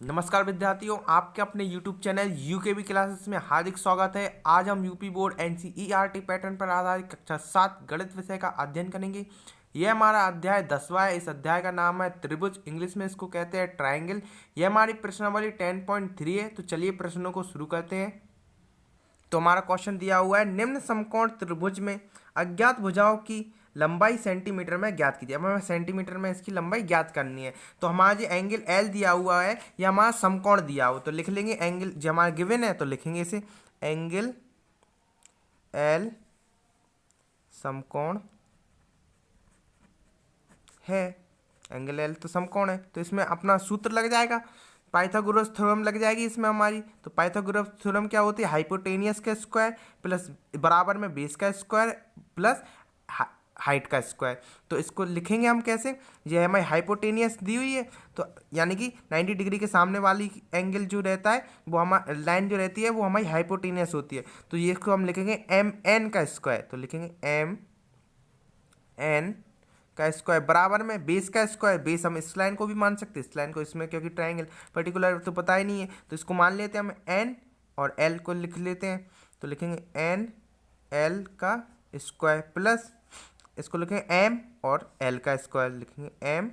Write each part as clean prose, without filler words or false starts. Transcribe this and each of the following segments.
नमस्कार विद्यार्थियों, आपके अपने YouTube चैनल यूकेबी क्लासेस में हार्दिक स्वागत है। आज हम यूपी बोर्ड एनसीईआरटी पैटर्न पर आधारित कक्षा 7 गणित विषय का अध्ययन करेंगे। यह हमारा अध्याय 10वां है। इस अध्याय का नाम है त्रिभुज, इंग्लिश में इसको कहते हैं ट्राइंगल। यह हमारी प्रश्नावली 10.3 है। तो चलिए प्रश्नों को शुरू करते हैं। तो हमारा क्वेश्चन दिया हुआ है, निम्न समकोण त्रिभुज में अज्ञात भुजाओं की लंबाई सेंटीमीटर में ज्ञात कीजिए। अब हमें सेंटीमीटर में इसकी लंबाई ज्ञात करनी है। तो हमारा जो एंगल एल दिया हुआ है, ये हमारा समकोण दिया हुआ, तो लिख लेंगे एंगल जो हमारा गिवन है, तो लिखेंगे इसे एंगल एल समकोण है। एंगल एल तो समकोण है, तो इसमें अपना सूत्र लग जाएगा, पाइथागोरस थ्योरम लग जाएगी इसमें हमारी। तो पाइथागोरस थ्योरम क्या होती है? हाइपोटेनियस का स्क्वायर प्लस बराबर में बेस का स्क्वायर प्लस हाइट का स्क्वायर। तो इसको लिखेंगे हम कैसे? ये हमारी हाइपोटेनियस दी हुई है, तो यानी कि 90 डिग्री के सामने वाली एंगल जो रहता है वो हमारी लाइन जो रहती है वो हमारी हाइपोटेनियस होती है। तो ये इसको हम लिखेंगे एम एन का स्क्वायर। तो लिखेंगे एम एन का स्क्वायर बराबर में बेस का स्क्वायर। बेस हम इस लाइन को भी मान सकते हैं, इस लाइन को इसमें, क्योंकि ट्राइंगल पर्टिकुलर तो पता ही नहीं है, तो इसको मान लेते हैं हम एन और एल को लिख लेते हैं। तो लिखेंगे एन एल का स्क्वायर प्लस इसको लिखेंगे एम और एल का स्क्वायर। लिखेंगे एम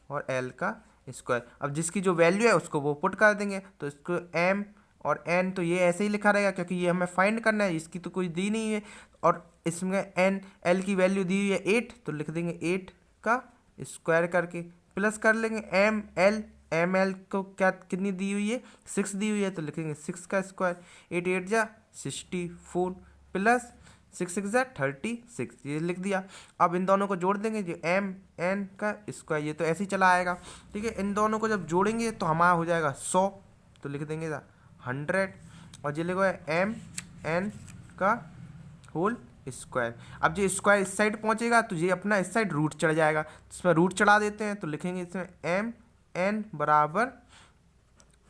और एल का स्क्वायर। अब जिसकी जो वैल्यू है उसको वो पुट कर देंगे। तो इसको एम और एन, तो ये ऐसे ही लिखा रहेगा क्योंकि ये हमें फाइंड करना है, इसकी तो कोई दी नहीं है। और इसमें एन एल की वैल्यू दी हुई है 8, तो लिख देंगे 8 का स्क्वायर करके प्लस कर लेंगे एम एल। एम एल को क्या कितनी दी हुई है? 6 दी हुई है, तो लिखेंगे 6 का स्क्वायर। 8 8 जा 64 प्लस 6 6 जा 36, ये लिख दिया। अब इन दोनों को जोड़ देंगे, जो एम एन का स्क्वायर, ये तो ऐसे ही चला आएगा। ठीक है, इन दोनों को जब जोड़ेंगे तो हमारा हो जाएगा 100, तो लिख देंगे 100। और ये लिखो एम एन का होल स्क्वायर। अब जो स्क्वायर इस साइड पहुंचेगा तो ये अपना इस साइड रूट चढ़ जाएगा, तो इसमें रूट चढ़ा देते हैं। तो लिखेंगे इसमें एम एन बराबर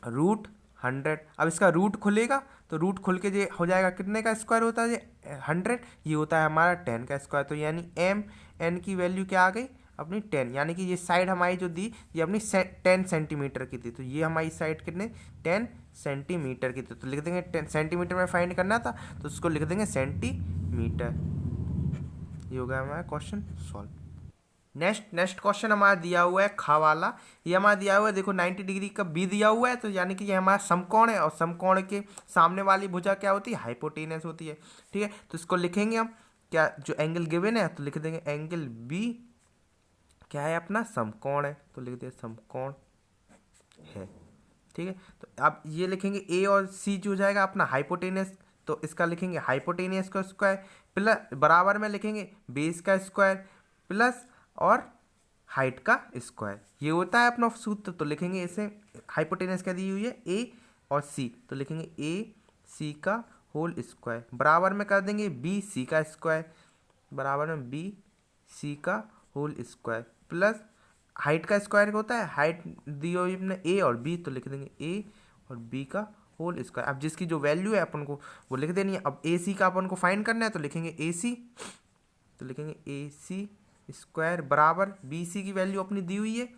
रूट 100। अब इसका रूट खुलेगा तो रूट खुल के ये हो जाएगा, कितने का स्क्वायर होता है ये? 100। ये होता है हमारा 10 का स्क्वायर। तो यानी एम एन की वैल्यू क्या आ गई? अपनी 10। यानी कि ये साइड हमारी जो दी ये अपनी 10 सेंटीमीटर की थी, तो ये हमारी साइड कितने? 10 सेंटीमीटर की थी। तो लिख देंगे 10 सेंटीमीटर में फाइंड करना था, तो उसको लिख देंगे सेंटीमीटर। ये हो गया हमारा क्वेश्चन सॉल्व। नेक्स्ट क्वेश्चन हमारा दिया हुआ है खा वाला। ये हमारा दिया हुआ है, देखो 90 डिग्री का बी दिया हुआ है, तो यानी कि ये हमारा समकोण है, और समकोण के सामने वाली भुजा क्या होती है? हाइपोटेनस होती है। ठीक है, तो इसको लिखेंगे हम क्या, जो एंगल गिवन है तो लिख देंगे एंगल बी क्या है? अपना समकोण है, तो लिख देंगे समकोण है। ठीक है, तो अब ये लिखेंगे ए और सी जो हो जाएगा अपना हाइपोटेनस, तो इसका लिखेंगे हाइपोटेनियस का स्क्वायर प्लस बराबर में लिखेंगे बेस का स्क्वायर प्लस और हाइट का स्क्वायर। ये होता है अपना सूत्र। तो लिखेंगे इसे, हाइपोटेनस क्या दी हुई है? ए और सी, तो लिखेंगे ए सी का होल स्क्वायर बराबर में कर देंगे बी सी का स्क्वायर, बराबर में बी सी का होल स्क्वायर प्लस हाइट का स्क्वायर होता है, हाइट दी हुई अपने ए और बी, तो लिख देंगे ए और बी का होल स्क्वायर। अब जिसकी जो वैल्यू है अपन को वो लिख देनी है। अब ए सी का अपन को फाइंड करना है, तो लिखेंगे ए सी, तो लिखेंगे ए सी स्क्वायर बराबर बी सी की वैल्यू अपनी दी हुई है,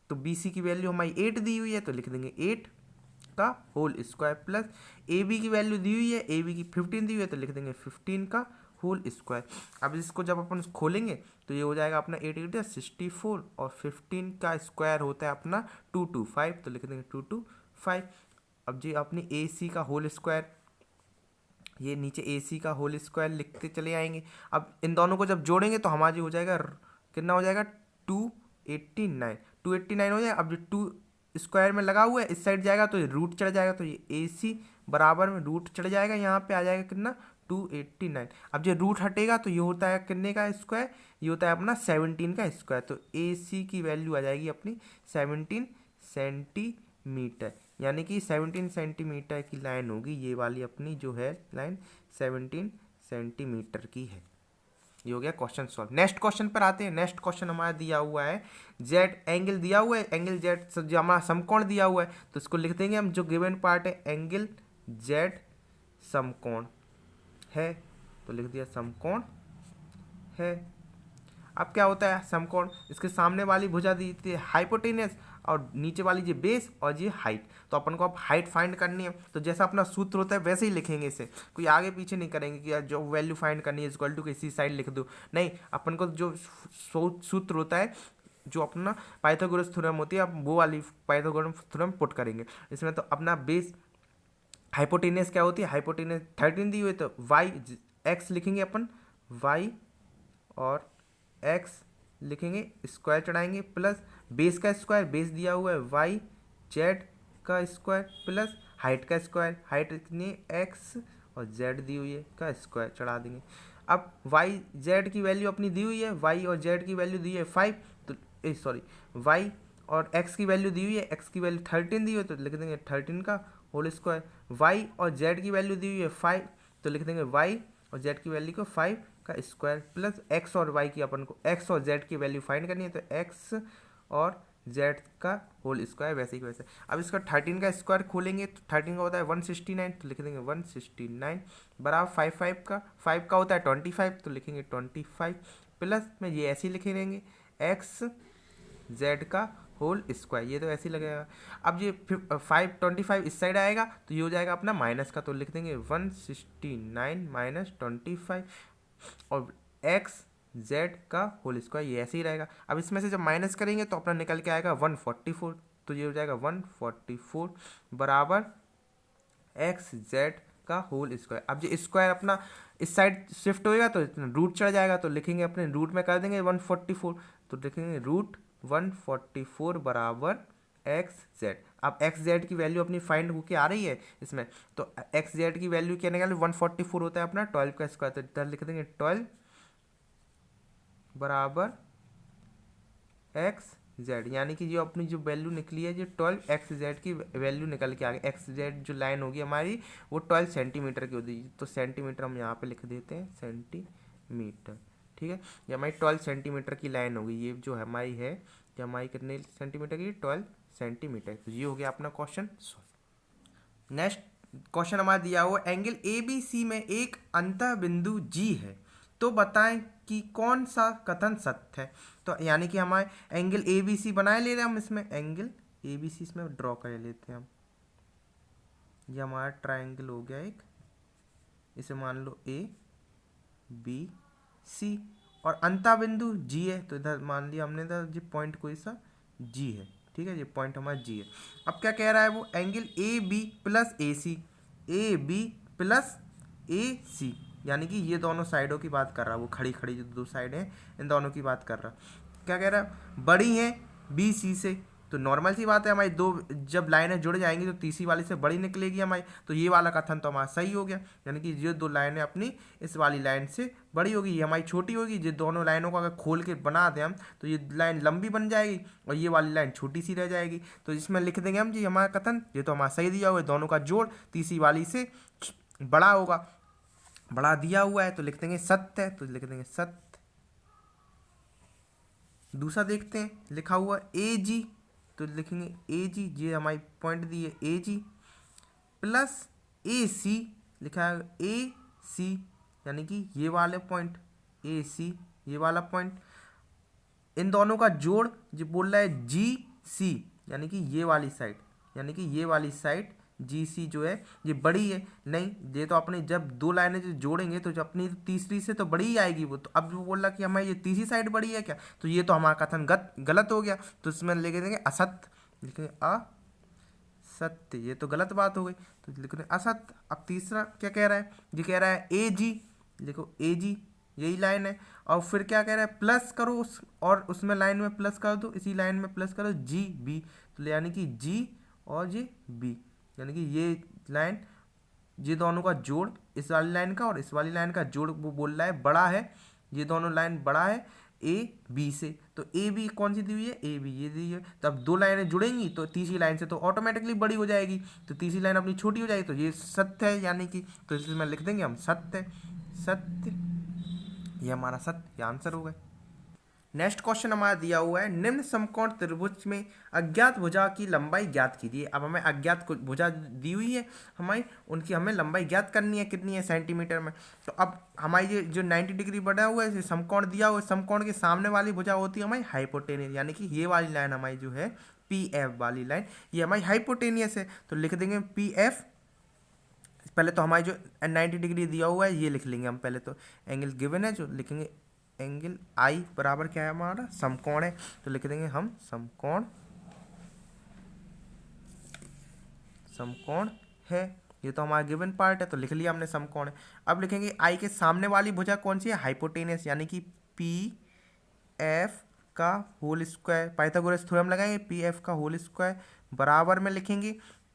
तो बी सी की वैल्यू हमारी 8 दी हुई है, तो लिख देंगे 8 का whole square plus A B की वैल्यू दी हुई है, ए बी की 15 दी हुई है, तो लिख देंगे 15 का होल स्क्वायर। अब इसको जब अपन खोलेंगे तो ये हो जाएगा अपना 8 8 64, और 15 का स्क्वायर होता है अपना 225, तो लिख देंगे 225। अब जी अपनी ए सी का होल स्क्वायर, ये नीचे ए सी का होल स्क्वायर लिखते चले आएंगे। अब इन दोनों को जब जोड़ेंगे तो हमारा हो जाएगा, कितना हो जाएगा? 289, 289 हो जाएगा। अब जो 2 स्क्वायर में लगा हुआ है इस साइड जाएगा तो ये रूट चढ़ जाएगा, तो ये ए सी बराबर में रूट चढ़ जाएगा, यहाँ पे आ जाएगा कितना? 289। अब जो रूट हटेगा तो ये होता है कितने का स्क्वायर? ये होता है अपना 17 का स्क्वायर। तो ए सी की वैल्यू आ जाएगी अपनी 17 सेंटीमीटर, यानी कि 17 सेंटीमीटर की लाइन होगी ये वाली अपनी जो है लाइन 17 सेंटीमीटर की है। ये हो गया क्वेश्चन सॉल्व। नेक्स्ट क्वेश्चन पर आते हैं। नेक्स्ट क्वेश्चन हमारा दिया हुआ है जेड एंगल दिया हुआ है, एंगल जेड जो हमारा समकोण दिया हुआ है, तो इसको लिख देंगे हम, जो गिवन पार्ट है एंगल जेड समकोण है, तो लिख दिया समकोण है। अब क्या होता है समकोण? इसके सामने वाली भुजा दी थी हाइपोटेनस, और नीचे वाली ये बेस और ये हाइट। तो अपन को अब हाइट फाइंड करनी है, तो जैसा अपना सूत्र होता है वैसे ही लिखेंगे इसे, कोई आगे पीछे नहीं करेंगे कि यार जो वैल्यू फाइंड करनी है इक्वल टू इसी साइड लिख दो, नहीं, अपन को जो सूत्र होता है जो अपना पाइथागोरस थ्योरम होती है, अब वो वाली पाइथागोरस थ्योरम पुट करेंगे इसमें। तो अपना बेस हाइपोटेनियस क्या होती है, हाइपोटेनियस 13 दी हुई, तो वाई एक्स लिखेंगे अपन, वाई और एक्स लिखेंगे, स्क्वायर चढ़ाएंगे, प्लस बेस का स्क्वायर, बेस दिया हुआ है वाई जेड का स्क्वायर, प्लस हाइट का स्क्वायर, हाइट कितनी है एक्स और जेड दी हुई है का स्क्वायर चढ़ा देंगे। अब वाई जेड की वैल्यू अपनी दी हुई है, वाई और जेड की वैल्यू दी है 5, तो सॉरी वाई और एक्स की वैल्यू दी हुई है, एक्स की वैल्यू 13 दी हुई है तो लिख देंगे 13 का होल स्क्वायर। वाई और जेड की वैल्यू दी हुई है 5, तो लिख देंगे वाई और जेड की वैल्यू को 5 का स्क्वायर, प्लस एक्स और वाई की अपन को एक्स और जेड की वैल्यू फाइंड करनी है, तो एक्स और जेड का होल स्क्वायर वैसे ही वैसे। अब इसका 13 का स्क्वायर खोलेंगे तो 13 का होता है 169, तो लिख देंगे 169 बराबर 5 का होता है 25, तो लिखेंगे 25, प्लस में ये ऐसे ही लिखे रहेंगे एक्स जेड का होल स्क्वायर, ये तो ऐसे ही लगेगा। अब ये 525 इस साइड आएगा तो ये हो जाएगा अपना माइनस का, तो लिख देंगे 169 माइनस 25 और एक्स जेड का होल स्क्वायर, ये ऐसे ही रहेगा। अब इसमें से जब माइनस करेंगे तो अपना निकल के आएगा 144, तो ये हो जाएगा 144 बराबर एक्स जेड का होल स्क्वायर। अब ये स्क्वायर अपना इस साइड शिफ्ट होएगा तो रूट चढ़ जाएगा, तो लिखेंगे अपने रूट में कर देंगे 144, तो लिखेंगे रूट 144 बराबर एक्स जेड। अब एक्स जेड की वैल्यू अपनी फाइंड होके आ रही है इसमें, तो एक्स जेड की वैल्यू क्या निकाले 144 होता है अपना 12 का स्क्वायर, तो इधर लिख देंगे 12 बराबर एक्स जेड, यानी कि जो अपनी जो वैल्यू निकली है जो 12 एक्स जेड की वैल्यू निकल के आ गई। एक्स जेड जो लाइन होगी हमारी वो 12 सेंटीमीटर की होगी, तो सेंटीमीटर हम यहाँ पे लिख देते हैं सेंटीमीटर, ठीक है। ये हमारी 12 सेंटीमीटर की लाइन होगी, ये जो हमारी है ये हमारी कितने सेंटीमीटर की 12 सेंटीमीटर, तो ये हो गया अपना क्वेश्चन सॉल्व। नेक्स्ट क्वेश्चन हमारा दिया हुआ एंगल ए बी सी में एक अंतः बिंदु जी है, तो बताएं कि कौन सा कथन सत्य है। तो यानी कि हमारे एंगल ए बी सी बनाए ले रहे हैं हम, इसमें एंगल ए बी सी इसमें ड्रॉ कर लेते हैं हम, ये हमारा ट्रायंगल हो गया एक, इसे मान लो ए बी सी और अंतः बिंदु जी है, तो इधर मान लिया हमने इधर ये पॉइंट कोई सा जी है, ठीक है, ये पॉइंट हमारा जी है। अब क्या कह रहा है वो angle A B plus A C, A B plus A C, यानी कि ये दोनों साइडों की बात कर रहा है, वो खड़ी खड़ी जो दो साइड हैं इन दोनों की बात कर रहा। क्या कह रहा है बड़ी है बी सी से, तो नॉर्मल सी बात है हमारी दो जब लाइनें जुड़ जाएंगी तो तीसरी वाली से बड़ी निकलेगी हमारी, तो ये वाला कथन तो हमारा सही हो गया, यानी कि ये दो लाइनें अपनी इस वाली लाइन से बड़ी होगी, ये हमारी छोटी होगी। ये दोनों लाइनों को अगर खोल के बना दें हम तो ये लाइन लंबी बन जाएगी और ये वाली लाइन छोटी सी रह जाएगी, तो इसमें लिख देंगे हम जी हमारा कथन, ये तो हमारा सही दिया हुआ है, दोनों का जोड़ तीसरी वाली से बड़ा होगा, बड़ा दिया हुआ है तो लिख देंगे सत्य है, तो लिख देंगे सत्य। दूसरा देखते हैं लिखा हुआ ए जी, तो लिखेंगे ए जी, ये हमारी पॉइंट दी है ए जी प्लस ए सी, लिखा है ए सी, यानी कि ये वाले पॉइंट ए सी, ये वाला पॉइंट, इन दोनों का जोड़ जो बोल रहा है जी सी, यानी कि ये वाली साइड, यानी कि ये वाली साइड जी सी जो है ये बड़ी है, नहीं ये तो अपने जब दो लाइनें जो जोड़ेंगे तो जब अपनी तीसरी से तो बड़ी ही आएगी वो, तो अब वो बोल रहा कि हमारी ये तीसरी साइड बड़ी है क्या, तो ये तो हमारा कथन गलत हो गया, तो इसमें लिख देंगे असत्य, लिखेंगे असत्य, ये तो गलत बात हो गई, तो लिख देंगे असत्य। अब तीसरा क्या कह रहा है, ये कह रहा है ए जी, लिखो ए जी यही लाइन है, और फिर क्या कह रहा है प्लस करो उस और उसमें लाइन में प्लस कर दो, इसी लाइन में प्लस करो जी बी, तो यानी कि जी और ये बी, यानी कि ये लाइन ये दोनों का जोड़ इस वाली लाइन का और इस वाली लाइन का जोड़ वो बोल रहा है बड़ा है, ये दोनों लाइन बड़ा है ए बी से, तो ए बी कौन सी दी हुई है ए बी ये दी है, तो अब दो लाइनें जुड़ेंगी तो तीसरी लाइन से तो ऑटोमेटिकली बड़ी हो जाएगी, तो तीसरी लाइन अपनी छोटी हो जाएगी, तो ये सत्य है, यानी कि तो इसमें लिख देंगे हम सत्य, सत्य, ये हमारा सत्य आंसर होगा। नेक्स्ट क्वेश्चन हमारा दिया हुआ है निम्न समकोण त्रिभुज में अज्ञात भुजा की लंबाई ज्ञात कीजिए। अब हमें अज्ञात भुजा दी हुई है हमारी, उनकी हमें लंबाई ज्ञात करनी है, कितनी है सेंटीमीटर में। तो अब हमारी ये जो 90 डिग्री बना हुआ है समकोण दिया हुआ है, समकोण के सामने वाली भुजा होती है हमारी हाइपोटेनियस, यानी कि ये वाली लाइन हमारी जो है पी एफ वाली लाइन ये हमारी हाइपोटेनियस है, तो लिख देंगे पी एफ। पहले तो हमारी जो 90 डिग्री दिया हुआ है ये लिख लेंगे हम, पहले तो एंगल गिवन है जो लिखेंगे एंगल आई बराबर क्या है हमारा समकोण है, तो लिख देंगे हम समकोण है, ये तो हमारा गिवन पार्ट है तो लिख लिया हमने समकोण है। अब लिखेंगे आई के सामने वाली भुजा कौन सी है, हाइपोटेनियस, यानी कि पी एफ का होल स्क्वायर, पाइथागोरस थ्योरम लगाएंगे, पी एफ का होल स्क्वायर बराबर में लिखेंगे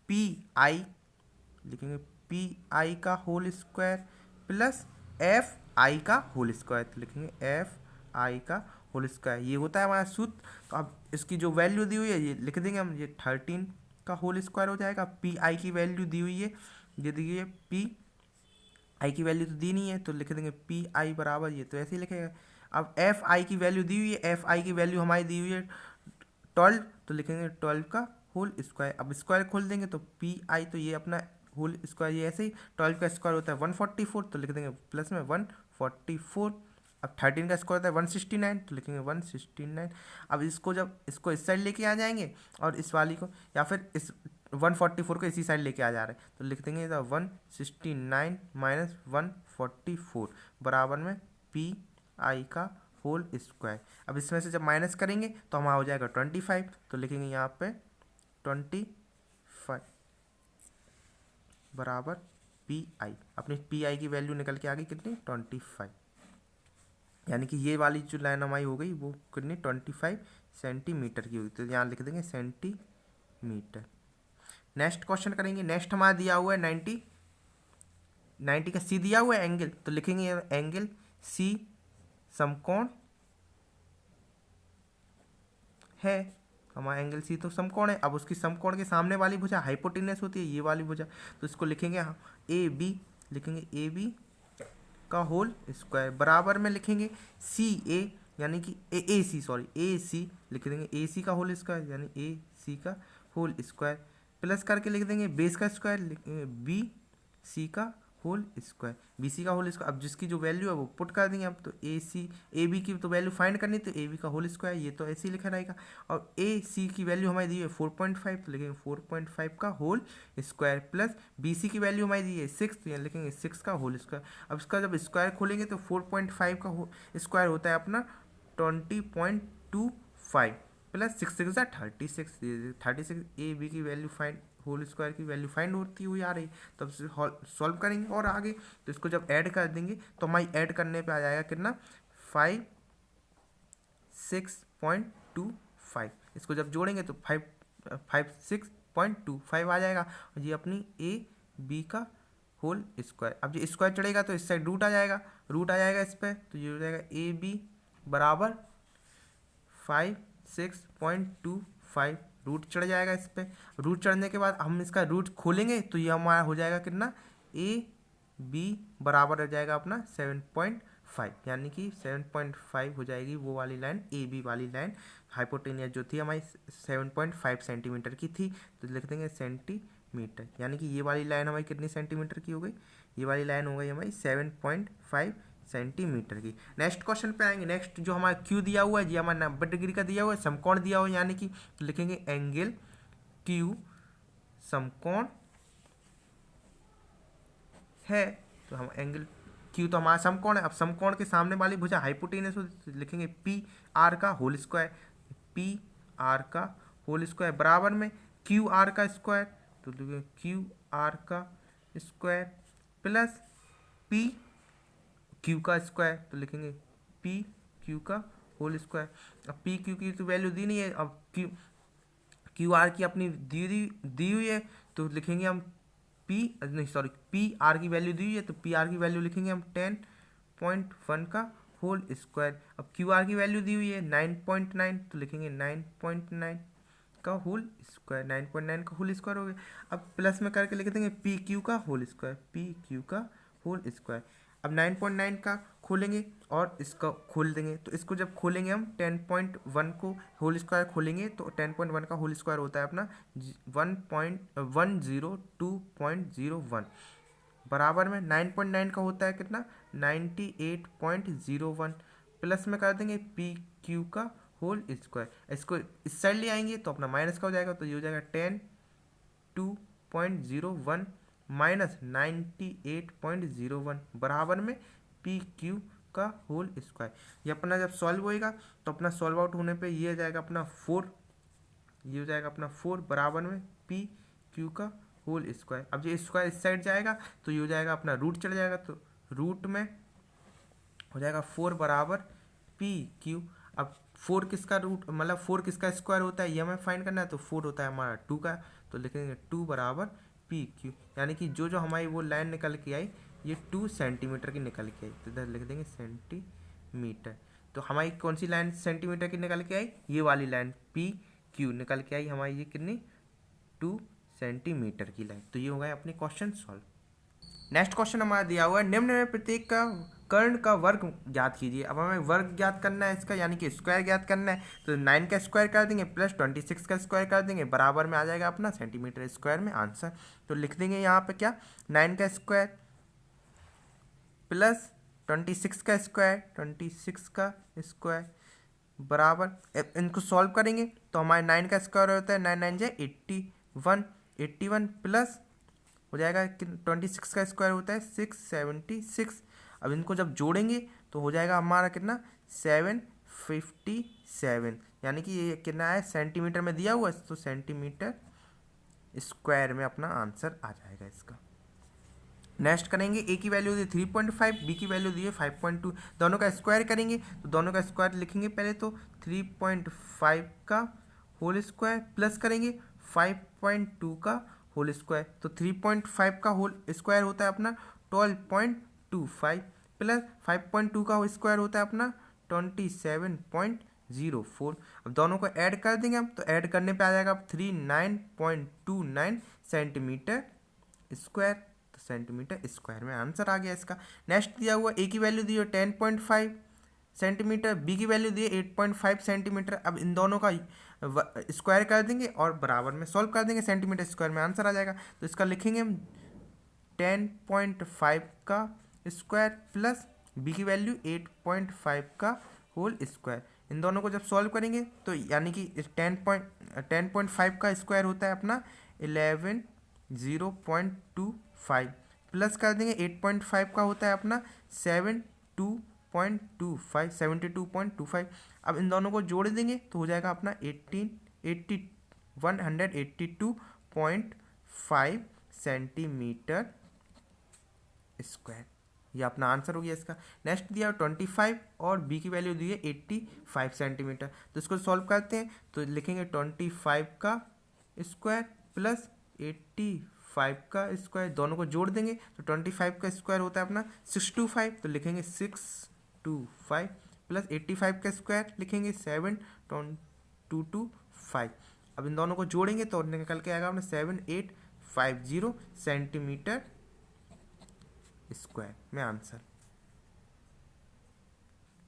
पी आई, लिखेंगे पी आई का whole square plus F I का होल स्क्वायर, तो लिखेंगे एफ आई का होल स्क्वायर, ये होता है हमारा सूत्र। तो अब इसकी जो वैल्यू दी हुई है ये लिख देंगे हम, ये 13 का होल स्क्वायर हो जाएगा। पी आई की वैल्यू दी हुई है, ये देखिए पी आई की वैल्यू तो दी नहीं है तो लिख देंगे पी आई बराबर, ये तो ऐसे ही लिखेगा। अब एफ आई की वैल्यू दी हुई है, एफ आई की वैल्यू हमारी दी हुई है 12, तो लिखेंगे 12 का होल स्क्वायर। अब स्क्वायर खोल देंगे तो पी आई, तो ये अपना होल स्क्वायर ये ऐसे ही 12 का स्क्वायर होता है 144, तो लिख देंगे प्लस में 144। अब 13 का स्क्वायर होता है 169, तो लिखेंगे 169। अब इसको जब इसको इस साइड लेके आ जाएंगे और इस वाली को, या फिर इस 144 को इसी साइड लेके आ जा रहे हैं, तो लिख देंगे 169 माइनस 144 बराबर में पी आई का होल स्क्वायर। अब इसमें से जब माइनस करेंगे तो हमारा हो जाएगा 25, तो लिखेंगे यहाँ पे 25 बराबर पी आई। अपनी पी आई की वैल्यू निकल के आ गई कितनी 25, यानी कि ये वाली जो लाइन हमारी हो गई वो कितनी 25 सेंटीमीटर की हुई, तो यहाँ लिख देंगे सेंटीमीटर। नेक्स्ट क्वेश्चन करेंगे। नेक्स्ट हमारा दिया हुआ है 90 का सी दिया हुआ है एंगल, तो लिखेंगे एंगल सी समकोण है, हमारा एंगल सी तो समकोण है। अब उसकी समकोण के सामने वाली भुजा हाइपोटेनियस होती है, ये वाली भुजा, तो इसको लिखेंगे ए बी, लिखेंगे ए बी का होल स्क्वायर बराबर में लिखेंगे सी ए, यानी कि ए सी, सॉरी ए सी लिख देंगे ए सी का होल स्क्वायर, यानी ए सी का होल स्क्वायर प्लस करके लिख देंगे बेस का स्क्वायर बी सी का होल स्क्वायर, बी सी का होल स्क्वायर। अब जिसकी जो वैल्यू है वो पुट कर देंगे, अब तो ए सी ए बी की तो वैल्यू फाइंड करनी, तो ए बी का होल स्क्वायर ये तो ऐसे ही लिखा रहेगा। और ए सी की वैल्यू हमारी दी है 4.5, तो लिखेंगे 4.5 का whole square plus B C की वैल्यू हमारी दी है 6, तो यहाँ लिखेंगे 6 का होल स्क्वायर। अब इसका जब स्क्वायर खोलेंगे तो 4.5 का स्क्वायर होता है अपना 20.25 प्लस 6 6 36 ए बी की वैल्यू फाइंड होल स्क्वायर की वैल्यू फाइंड होती हुई आ रही, तब से सॉल्व करेंगे और आगे तो इसको जब ऐड कर देंगे तो हमारी ऐड करने पे आ जाएगा कितना 56.25, इसको जब जोड़ेंगे तो 56.25 आ जाएगा, और ये अपनी ए बी का होल स्क्वायर। अब ये स्क्वायर चढ़ेगा तो इस साइड रूट आ जाएगा इस पर, तो ये हो जाएगा ए बी बराबर 56.25, रूट चढ़ जाएगा इस पर। रूट चढ़ने के बाद हम इसका रूट खोलेंगे तो ये हमारा हो जाएगा कितना ए बी बराबर हो जाएगा अपना 7.5, यानी कि 7.5 हो जाएगी वो वाली लाइन, ए बी वाली लाइन हाइपोटेनियस जो थी हमारी 7.5 सेंटीमीटर की थी, तो लिख देंगे सेंटीमीटर, यानी कि ये वाली लाइन हमारी कितनी सेंटीमीटर की हो गई, ये वाली लाइन हो गई हमारी 7.5 सेंटीमीटर की। नेक्स्ट क्वेश्चन पे आएंगे। नेक्स्ट जो हमारा क्यू दिया हुआ है ये हमारा 90 डिग्री का दिया हुआ है, समकोण दिया हुआ है, यानी कि तो लिखेंगे एंगल क्यू समकोण है, तो हम एंगल क्यू तो हमारा समकोण है। अब समकोण के सामने वाली भुजा हाइपोटेनस होती, तो लिखेंगे पी आर का होल स्क्वायर, पी आर का होल स्क्वायर बराबर में क्यू आर का स्क्वायर, तो लिखेंगे क्यू आर का स्क्वायर प्लस पी क्यू का स्क्वायर, तो लिखेंगे पी क्यू का होल स्क्वायर। अब पी क्यू की तो वैल्यू दी नहीं है, अब क्यू आर की अपनी दी हुई है, तो लिखेंगे हम पी आर की वैल्यू दी हुई है, तो पी आर की वैल्यू लिखेंगे हम 10.1 का होल स्क्वायर। अब क्यू आर की वैल्यू दी हुई है 9.9, तो लिखेंगे 9.9 का होल स्क्वायर, 9.9 का होल स्क्वायर हो गया। अब प्लस में करके लिख देंगे पी क्यू का होल स्क्वायर, पी क्यू का होल स्क्वायर। अब 9.9 का खोलेंगे और इसका खोल देंगे, तो इसको जब खोलेंगे हम 10.1 को होल स्क्वायर खोलेंगे तो 10.1 का होल स्क्वायर होता है अपना 10102.01 बराबर में 9.9 का होता है कितना 98.01 प्लस में कर देंगे पी क्यू का होल स्क्वायर। इसको इस साइड ले आएंगे तो अपना माइनस का हो जाएगा, तो ये हो जाएगा 10(2.01 माइनस 98.01 बराबर में पी क्यू का होल स्क्वायर। ये अपना जब सॉल्व होएगा तो अपना सॉल्व आउट होने पे ये हो जाएगा अपना 4, ये हो जाएगा अपना 4 बराबर में पी क्यू का होल स्क्वायर। अब ये स्क्वायर इस साइड जाएगा तो ये हो जाएगा अपना रूट चढ़ जाएगा, तो रूट में हो जाएगा 4 बराबर पी क्यू। अब 4 किसका रूट मतलब 4 किसका स्क्वायर होता है ये हमें फाइंड करना है, तो 4 होता है हमारा 2 का, तो लिखेंगे 2 बराबर पी क्यू। यानी कि जो जो हमारी वो लाइन निकल के आई ये 2 सेंटीमीटर की निकल के आई, तो इधर लिख देंगे सेंटीमीटर। तो हमारी कौन सी लाइन सेंटीमीटर की निकल के आई, ये वाली लाइन पी क्यू निकल के आई हमारी, ये कितनी 2 सेंटीमीटर की लाइन। तो ये हो गया अपने क्वेश्चन सॉल्व। नेक्स्ट क्वेश्चन हमारा दिया हुआ है, निम्न में प्रत्येक का कर्ण का वर्ग ज्ञात कीजिए। अब हमें वर्ग ज्ञात करना है इसका, यानी कि स्क्वायर ज्ञात करना है, तो 9 का स्क्वायर कर देंगे प्लस 26 का स्क्वायर कर देंगे, बराबर में आ जाएगा अपना सेंटीमीटर स्क्वायर में आंसर। तो लिख देंगे यहाँ पे क्या 9 का स्क्वायर प्लस 26 का स्क्वायर, 26 का स्क्वायर बराबर, इनको सॉल्व करेंगे तो हमारे 9 का स्क्वायर होता है 9 9 जाए 81, 81 प्लस हो जाएगा 26 का स्क्वायर होता है 676। अब इनको जब जोड़ेंगे तो हो जाएगा हमारा कितना 757, यानी कि ये कितना है सेंटीमीटर में दिया हुआ है, तो सेंटीमीटर स्क्वायर में अपना आंसर आ जाएगा इसका। नेक्स्ट करेंगे, ए की वैल्यू दी 3.5, बी की वैल्यू दी है 5.2, दोनों का स्क्वायर करेंगे तो दोनों का स्क्वायर लिखेंगे पहले तो 3.5 का होल स्क्वायर प्लस करेंगे 5.2 का होल स्क्वायर, तो 3.5 का होल स्क्वायर होता है अपना 12.25 प्लस 5.2 का स्क्वायर होता है अपना 27.04। अब दोनों को ऐड कर देंगे हम, तो ऐड करने पे आ जाएगा 39.29 सेंटीमीटर स्क्वायर, तो सेंटीमीटर स्क्वायर में आंसर आ गया इसका। नेक्स्ट दिया हुआ ए की वैल्यू दी है 10.5 सेंटीमीटर, बी की वैल्यू दी है 8.5 सेंटीमीटर। अब इन दोनों का स्क्वायर कर देंगे और बराबर में सॉल्व कर देंगे, सेंटीमीटर स्क्वायर में आंसर आ जाएगा। तो इसका लिखेंगे हम 10.5 का स्क्वायर प्लस बी की वैल्यू 8.5 का होल स्क्वायर। इन दोनों को जब सॉल्व करेंगे तो यानी कि 10.5 का स्क्वायर होता है अपना 11,025 प्लस कर देंगे 8.5 का होता है अपना 72.25। अब इन दोनों को जोड़ देंगे तो हो जाएगा अपना 182.5 सेंटीमीटर स्क्वायर। ये अपना आंसर हो गया इसका। नेक्स्ट दिया 25 और बी की वैल्यू दी है 85 सेंटीमीटर, तो इसको सॉल्व करते हैं तो लिखेंगे 25 का स्क्वायर प्लस 85 का स्क्वायर, दोनों को जोड़ देंगे तो 25 का स्क्वायर होता है अपना 625, तो लिखेंगे 625 प्लस 85 का स्क्वायर लिखेंगे 7225। अब इन दोनों को जोड़ेंगे तो निकल के आएगा अपना 7850 सेंटीमीटर स्क्वायर में आंसर।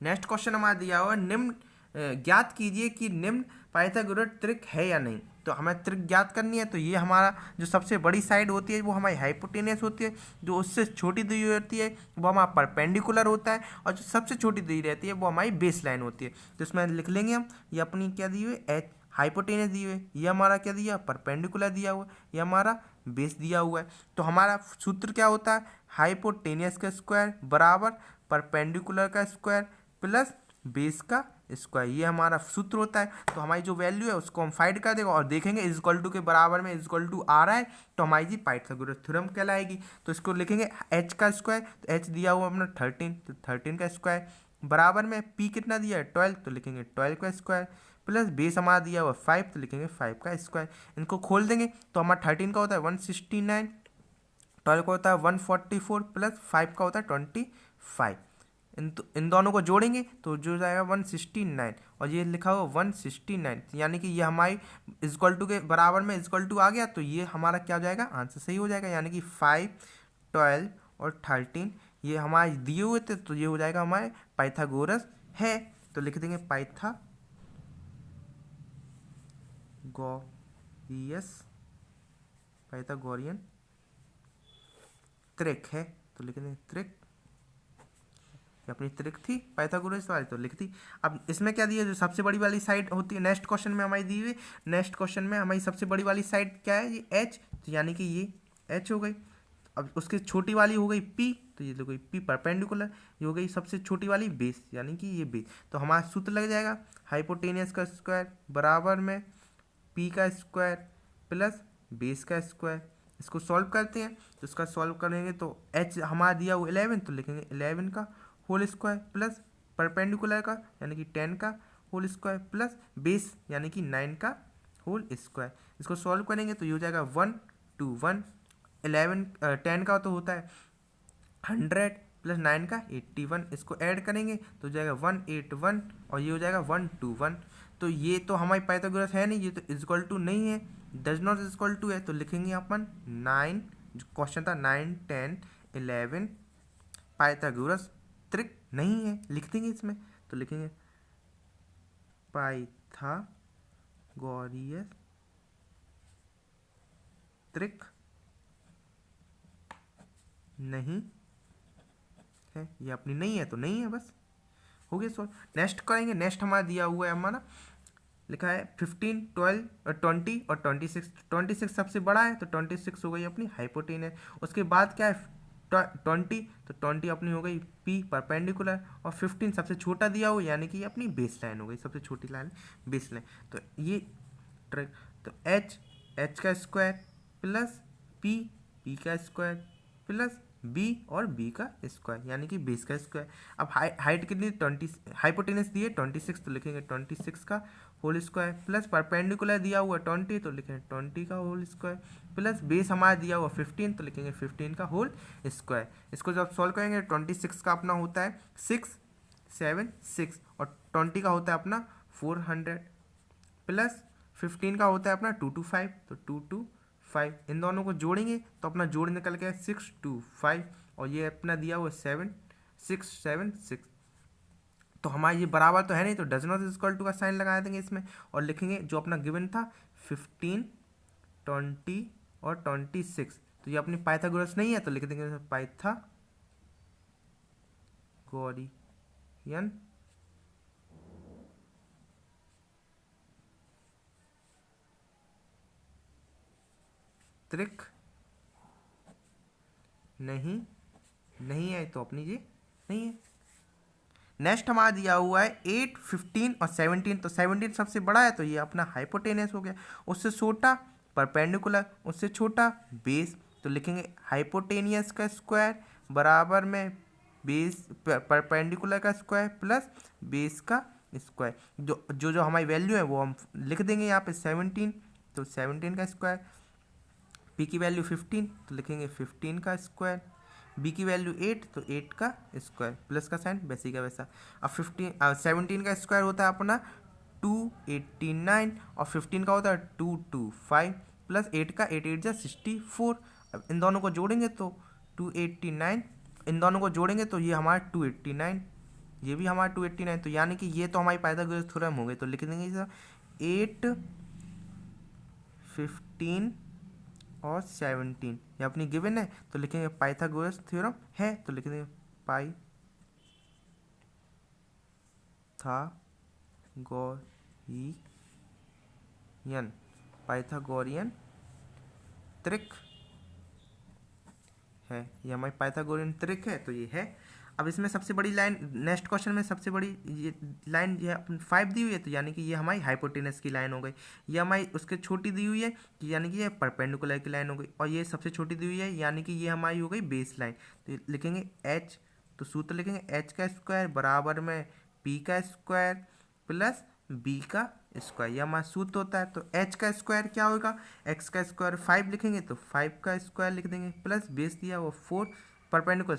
नेक्स्ट क्वेश्चन हमारा दिया हुआ निम्न ज्ञात कीजिए कि निम्न पाइथागोरस त्रिक है या नहीं। तो हमें त्रिक ज्ञात करनी है, तो ये हमारा जो सबसे बड़ी साइड होती है वो हमारी हाइपोटेनियस होती है, जो उससे छोटी दूरी होती है वो हमारा परपेंडिकुलर होता है, और जो सबसे छोटी दूरी रहती है वो हमारी बेस लाइन होती है। तो इसमें लिख लेंगे हम, ये अपनी क्या दी हुई एच हाइपोटेनियस दी हुई है, ये हमारा क्या दिया परपेंडिकुलर दिया हुआ है, ये हमारा बेस दिया हुआ है। तो हमारा सूत्र क्या होता है हाइपोटेनियस का स्क्वायर बराबर परपेंडिकुलर का स्क्वायर प्लस बेस का स्क्वायर, ये हमारा सूत्र होता है। तो हमारी जो वैल्यू है उसको हम फाइंड कर देंगे और देखेंगे इज इक्वल टू के बराबर में इज इक्वल टू आ रहा है तो हमारी जी पाइथागोरस थ्योरम कहलाएगी। तो इसको लिखेंगे एच का स्क्वायर, तो एच दिया हुआ अपना 13, तो 13 का स्क्वायर बराबर में पी कितना दिया है 12, तो लिखेंगे 12 का स्क्वायर प्लस बेस हमारा दिया हुआ 5, तो लिखेंगे 5 का स्क्वायर। इनको खोल देंगे तो हमारा 13 का होता है 169, 12 का होता है 144 प्लस 5 का होता है 25। इन दोनों को जोड़ेंगे तो जो जाएगा 169 और ये लिखा हुआ 169, यानी कि ये हमारी इक्वल टू के बराबर में इक्वल टू आ गया, तो ये हमारा क्या हो जाएगा आंसर सही हो जाएगा। यानी कि 5, 12 और 13 ये हमारे दिए हुए थे, तो ये हो जाएगा हमारे पाइथागोरस है। तो लिख देंगे पाइथागोरियन त्रिक है, तो लिख देंगे त्रिक ये अपनी त्रिक थी पाइथागोरस वाली, तो लिख दी। अब इसमें क्या दिया, जो सबसे बड़ी वाली साइड होती है नेक्स्ट क्वेश्चन में हमारी दी हुई, नेक्स्ट क्वेश्चन में हमारी सबसे बड़ी वाली साइड क्या है, ये एच, तो यानी कि ये एच हो गई। अब उसकी छोटी वाली हो गई पी, तो ये देखो पी परपेंडिकुलर, ये हो गई सबसे छोटी वाली बेस, यानी कि ये बेस। तो हमारा सूत्र लग जाएगा हाइपोटेनियस का स्क्वायर बराबर में पी का स्क्वायर प्लस बेस का स्क्वायर। इसको सॉल्व करते हैं, तो इसका सॉल्व करेंगे तो एच हमारा दिया वो 11, तो लिखेंगे 11 का होल स्क्वायर प्लस परपेंडिकुलर का यानी कि 10 का होल स्क्वायर प्लस बेस यानी कि 9 का होल स्क्वायर। इसको सॉल्व करेंगे तो ये हो जाएगा 1 2 1, 11 10 का तो होता है 100 प्लस 9 का 81, इसको ऐड करेंगे तो हो जाएगा 181 और ये हो जाएगा 121। तो ये तो हमारी पाइथागोरस है नहीं, ये तो इक्वल टू नहीं है, डज नॉट इक्वल टू है, तो लिखेंगे अपन 9, जो क्वेश्चन था 9 10 11 पाइथागोरस त्रिक नहीं है, लिख देंगे इसमें, तो लिखेंगे पाइथागोरियस त्रिक नहीं है, ये अपनी नहीं है तो नहीं है, बस हो गया सॉल्व। नेक्स्ट करेंगे, नेक्स्ट हमारा दिया हुआ है, हमारा लिखा है 15 12 और 20 और 26। 26 सबसे बड़ा है तो 26 हो गई अपनी हाइपोटेनस। उसके बाद क्या है 20, तो 20 अपनी हो गई पी परपेंडिकुलर, और 15 सबसे छोटा दिया हुआ यानी कि अपनी बेस लाइन हो गई, सबसे छोटी लाइन बेस लाइन। तो ये ट्रिक, तो एच का स्क्वायर प्लस पी का स्क्वायर प्लस बी और बी का स्क्वायर यानी कि बेस का स्क्वायर। अब हाइट कितनी 20, हाइपोटेनस दी है 26, तो लिखेंगे 26 का होल स्क्वायर प्लस परपेंडिकुलर दिया हुआ 20, तो लिखेंगे 20 का होल स्क्वायर प्लस बेस हमारा दिया हुआ 15, तो लिखेंगे 15 का होल स्क्वायर। इसको जब सॉल्व करेंगे 26 का अपना होता है 676 और 20 का होता है अपना 400 प्लस 15 का होता है अपना 225, तो 225 इन दोनों को जोड़ेंगे तो अपना जोड़ निकल गया 625 और ये अपना दिया हुआ 7676। तो हमारा ये बराबर तो है नहीं, तो डज नॉट इक्वल टू का साइन लगा देंगे इसमें और लिखेंगे जो अपना गिवन था 15 20 और 26, तो ये अपनी पाइथागोरस नहीं है, तो लिख देंगे पाइथागोरियन त्रिक नहीं है, तो अपनी ये नहीं है। नेक्स्ट हमारा दिया हुआ है 8 15 और 17, तो 17 सबसे बड़ा है तो ये अपना हाइपोटेनस हो गया, उससे छोटा परपेंडिकुलर, उससे छोटा बेस, तो लिखेंगे हाइपोटेनियस का स्क्वायर बराबर में बेस परपेंडिकुलर का स्क्वायर प्लस बेस का स्क्वायर। जो हमारी वैल्यू है वो हम लिख देंगे यहाँ पे 17, तो 17 का स्क्वायर, पी की वैल्यू 15 तो लिखेंगे 15 का स्क्वायर, बी की वैल्यू 8 तो 8 का स्क्वायर, प्लस का साइन वैसे का वैसा। अब 17 का स्क्वायर होता है अपना 289 और 15 का होता है 225 प्लस 8 का 8 8 जा 64। अब इन दोनों को जोड़ेंगे तो 289, इन दोनों को जोड़ेंगे तो ये हमारा 289, ये भी हमारा 289, तो यानी कि ये तो हमारी पाइथागोरस थ्योरम हो गई, तो लिख देंगे इसे 8 15 और 17 ये अपनी गिवन है, तो लिखेंगे पाइथागोरस थ्योरम है, तो लिखेंगे पाइथागोरियन त्रिक है, ये हमारी पाइथागोरियन त्रिक है, तो ये है। अब इसमें सबसे बड़ी लाइन नेक्स्ट क्वेश्चन में सबसे बड़ी ये लाइन ये 5 दी हुई है, तो यानी कि ये हमारी हाइपोटेनस की लाइन हो गई। ये हमारी उसके छोटी दी हुई है यानी कि ये परपेंडिकुलर की लाइन हो गई, और ये सबसे छोटी दी हुई है यानी कि ये हमारी हो गई बेस लाइन। तो लिखेंगे एच, तो सूत्र लिखेंगे एच का स्क्वायर बराबर में पी का स्क्वायर प्लस बी का स्क्वायर, यह हमारा सूत्र होता है। तो एच का स्क्वायर क्या होगा, एक्स का स्क्वायर 5 लिखेंगे तो 5 का स्क्वायर लिख देंगे प्लस बेस दिया हुआ 4 परपेंडिकुलर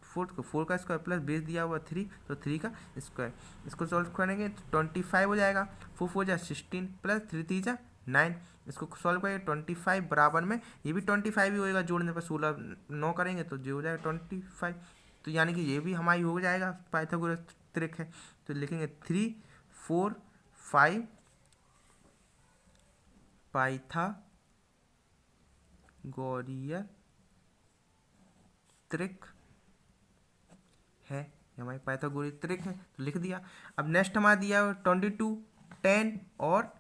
4 को 4 का स्क्वायर प्लस बेस दिया हुआ 3 तो 3 का स्क्वायर। इसको सॉल्व करेंगे तो 25 हो जाएगा, 4 4 जा 16 प्लस 3 3 जा 9। इसको सॉल्व करेंगे 25 बराबर में ये भी 25 ही होएगा, जोड़ने पर 16 9 करेंगे तो जो हो जाएगा 25, तो यानी कि ये भी हमारी हो जाएगा पाइथागोरस त्रिक है। तो लिखेंगे 3 4 5 पाइथागोरियन त्रिक है, ये हमारी पाइथागोरस ट्रिक है, तो लिख दिया। अब नेक्स्ट हमारा दिया है 22, 10 और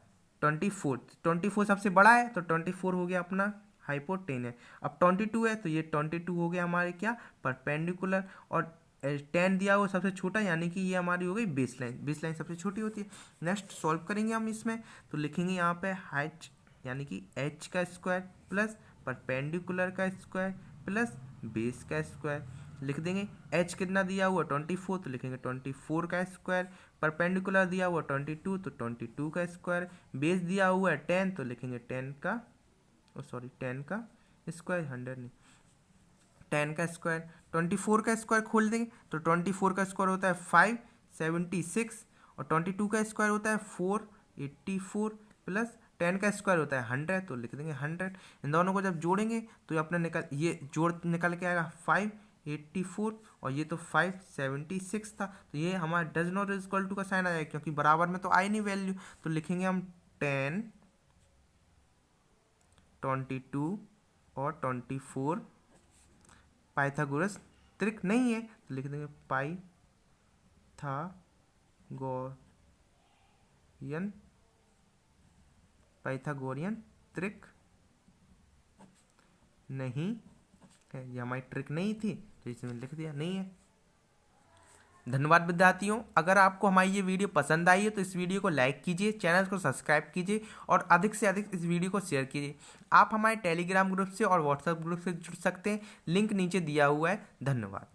24। 24 सबसे बड़ा है तो 24 हो गया अपना हाइपोटेनस। अब 22 है तो ये 22 हो गया हमारे क्या परपेंडिकुलर, और 10 दिया हुआ सबसे छोटा, यानी कि ये हमारी हो गई बेस लाइन। बेस लाइन सबसे छोटी होती है। नेक्स्ट सॉल्व करेंगे हम इसमें, तो लिखेंगे यहाँ पे हाइट यानी कि एच का स्क्वायर प्लस परपेंडिकुलर का स्क्वायर प्लस बेस का स्क्वायर। लिख देंगे एच कितना दिया हुआ 24, तो लिखेंगे 24 का स्क्वायर। परपेंडिकुलर दिया हुआ 22 तो 22 का स्क्वायर। बेस दिया हुआ है 10 तो लिखेंगे 10 का स्क्वायर, 100 नहीं, 10 का स्क्वायर। 24 का स्क्वायर खोल देंगे तो 24 का स्क्वायर होता है 576, और 22 का स्क्वायर होता है 484 प्लस 10 का स्क्वायर होता है 100, तो लिख देंगे 100। इन दोनों को जब जोड़ेंगे तो ये अपना ये जोड़ निकल के आएगा 584, और ये तो 576 था, तो ये हमारा डज नॉट इक्वल टू का साइन आ जाएगा, क्योंकि बराबर में तो आई नहीं वैल्यू, तो लिखेंगे हम 10, 22 और 24 पाइथागोरस त्रिक नहीं है, तो लिख देंगे पाइथागोरियन त्रिक नहीं है। ये हमारी ट्रिक नहीं थी, तो इसमें लिख दिया नहीं है। धन्यवाद विद्यार्थियों। अगर आपको हमारी ये वीडियो पसंद आई है तो इस वीडियो को लाइक कीजिए, चैनल को सब्सक्राइब कीजिए और अधिक से अधिक इस वीडियो को शेयर कीजिए। आप हमारे टेलीग्राम ग्रुप से और व्हाट्सएप ग्रुप से जुड़ सकते हैं, लिंक नीचे दिया हुआ है। धन्यवाद।